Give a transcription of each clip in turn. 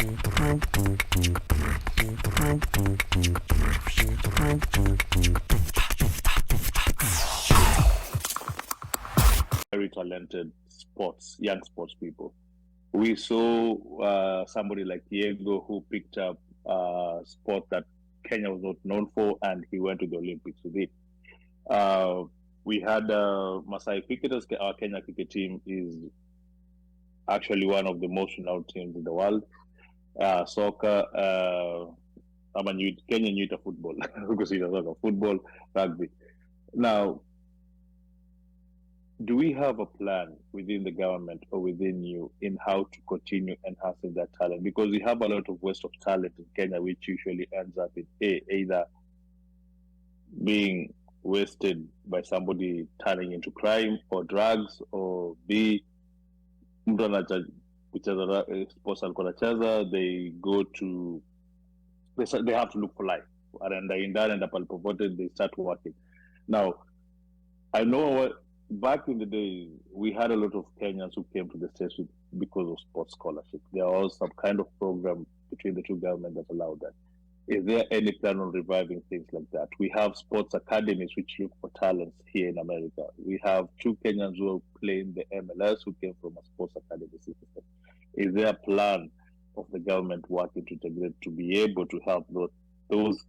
Very talented young sports people. We saw somebody like Diego who picked up a sport that Kenya was not known for, and he went to the Olympics with it. We had Masai cricketers. Our Kenya cricket team is actually one of the most renowned teams in the world. Soccer, Kenyan youth football, because it's soccer, football, rugby. Now, do we have a plan within the government or within you in how to continue enhancing that talent? Because we have a lot of waste of talent in Kenya, which usually ends up in either being wasted by somebody turning into crime or drugs, or B, sports alikuwa anacheza, they have to look for life, and in that and palipopote they start working. Now, I know back in the day, we had a lot of Kenyans who came to the States because of sports scholarship. There was some kind of program between the two governments that allowed that. Is there any plan on reviving things like that? We have sports academies which look for talents here in America. We have two Kenyans who are playing the MLS who came from a sports academy system. Is there a plan of the government working to integrate to be able to help those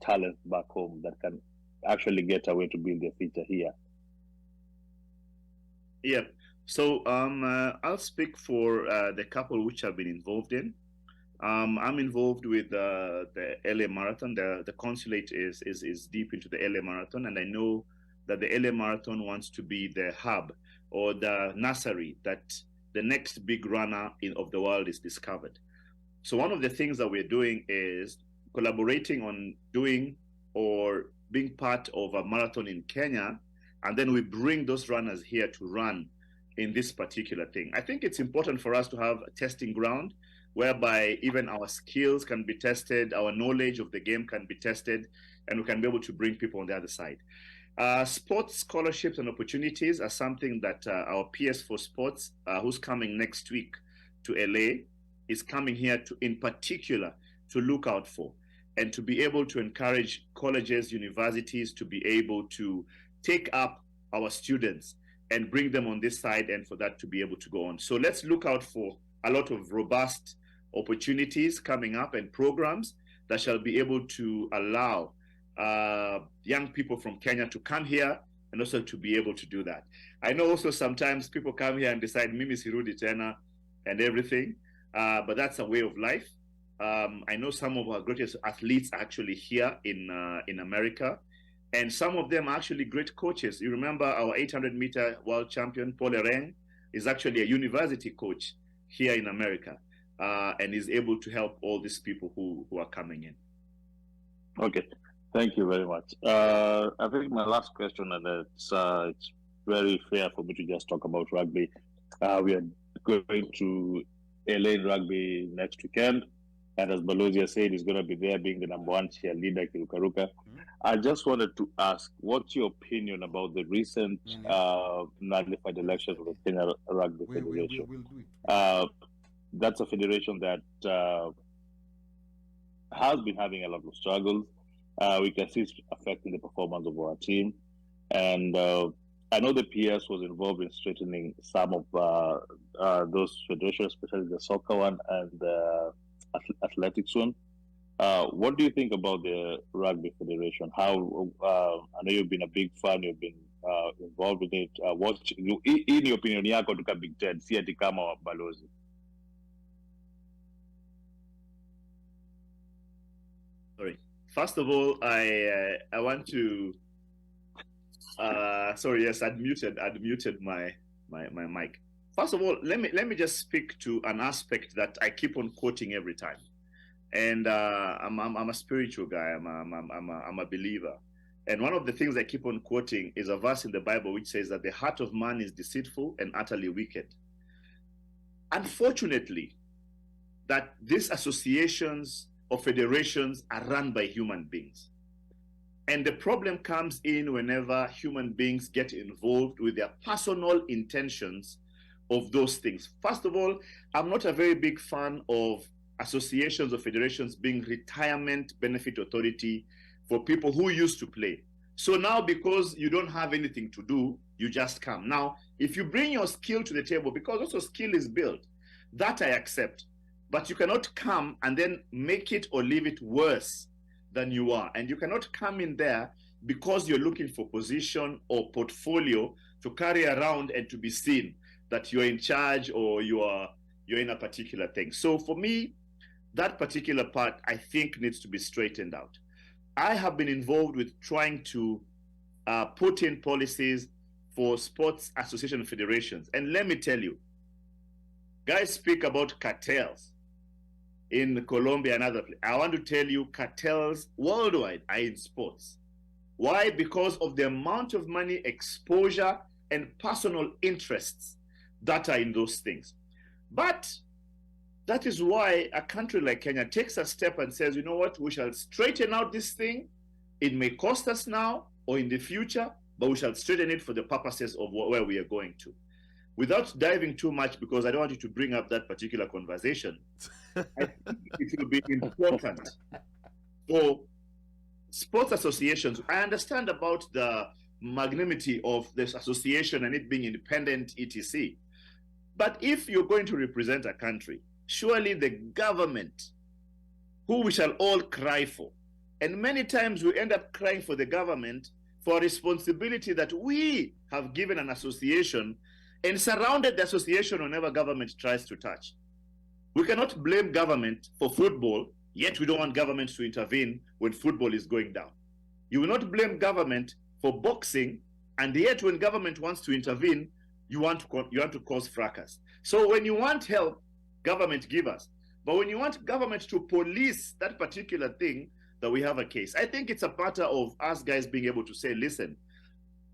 talents back home that can actually get away to build their future here? Yeah, so I'll speak for the couple which I've been involved in. I'm involved with the LA Marathon. The consulate is deep into the LA Marathon, and I know that the LA Marathon wants to be the hub or the nursery that the next big runner of the world is discovered. So one of the things that we're doing is collaborating on doing or being part of a marathon in Kenya, and then we bring those runners here to run in this particular thing. I think it's important for us to have a testing ground whereby even our skills can be tested, our knowledge of the game can be tested, and we can be able to bring people on the other side. Sports scholarships and opportunities are something that our PS for Sports, who's coming next week to LA, is coming here to, in particular, to look out for and to be able to encourage colleges, universities to be able to take up our students and bring them on this side, and for that to be able to go on. So let's look out for a lot of robust opportunities coming up and programs that shall be able to allow young people from Kenya to come here and also to be able to do that. I know also sometimes people come here and decide Mimi sirudi tena and everything, but that's a way of life. I know some of our greatest athletes are actually here in America, and some of them are actually great coaches. You remember our 800-meter world champion, Paul Ereng, is actually a university coach here in America, and is able to help all these people who are coming in. Okay, thank you very much. I think my last question, and it's very fair for me to just talk about rugby. We are going to LA Rugby next weekend, and as Balozi said, he's going to be there being the #1 cheerleader, Kirukaruka. I just wanted to ask, what's your opinion about the recent nullified elections of the Kenya Rugby Federation? We'll do it. That's a federation that has been having a lot of struggles. We can see it's affecting the performance of our team. And I know the PS was involved in strengthening some of those federations, especially the soccer one and the athletics one. What do you think about the Rugby Federation? How I know you've been a big fan, you've been involved with it. What, in your opinion, yako tuka Big Ten, si ati kama wa Balozi? Sorry. First of all, I want to. Sorry, yes, I'd muted my mic. First of all, let me just speak to an aspect that I keep on quoting every time, and I'm a spiritual guy. I'm a believer, and one of the things I keep on quoting is a verse in the Bible which says that the heart of man is deceitful and utterly wicked. Unfortunately, that these associations or federations are run by human beings. And the problem comes in whenever human beings get involved with their personal intentions of those things. First of all, I'm not a very big fan of associations or federations being retirement benefit authority for people who used to play. So now, because you don't have anything to do, you just come. Now, if you bring your skill to the table, because also skill is built, that I accept. But you cannot come and then make it or leave it worse than you are. And you cannot come in there because you're looking for position or portfolio to carry around and to be seen that you're in charge or you're in a particular thing. So for me, that particular part, I think, needs to be straightened out. I have been involved with trying to put in policies for sports association and federations. And let me tell you, guys speak about cartels in Colombia and other places. I want to tell you, cartels worldwide are in sports. Why? Because of the amount of money, exposure, and personal interests that are in those things. But that is why a country like Kenya takes a step and says, you know what, we shall straighten out this thing. It may cost us now or in the future, but we shall straighten it for the purposes of where we are going to. Without diving too much, because I don't want you to bring up that particular conversation, I think it will be important for sports associations. I understand about the magnanimity of this association and it being independent, etc. But if you're going to represent a country, surely the government, who we shall all cry for, and many times we end up crying for the government for a responsibility that we have given an association and surrounded the association whenever government tries to touch. We cannot blame government for football, yet we don't want government to intervene when football is going down. You will not blame government for boxing, and yet when government wants to intervene, you want to cause fracas. So when you want help, government give us. But when you want government to police that particular thing, that we have a case. I think it's a matter of us guys being able to say, listen,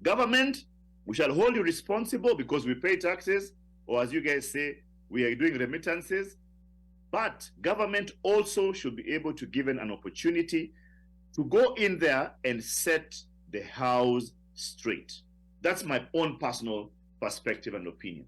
government, we shall hold you responsible because we pay taxes, or as you guys say, we are doing remittances. But government also should be able to give an opportunity to go in there and set the house straight. That's my own personal perspective and opinion.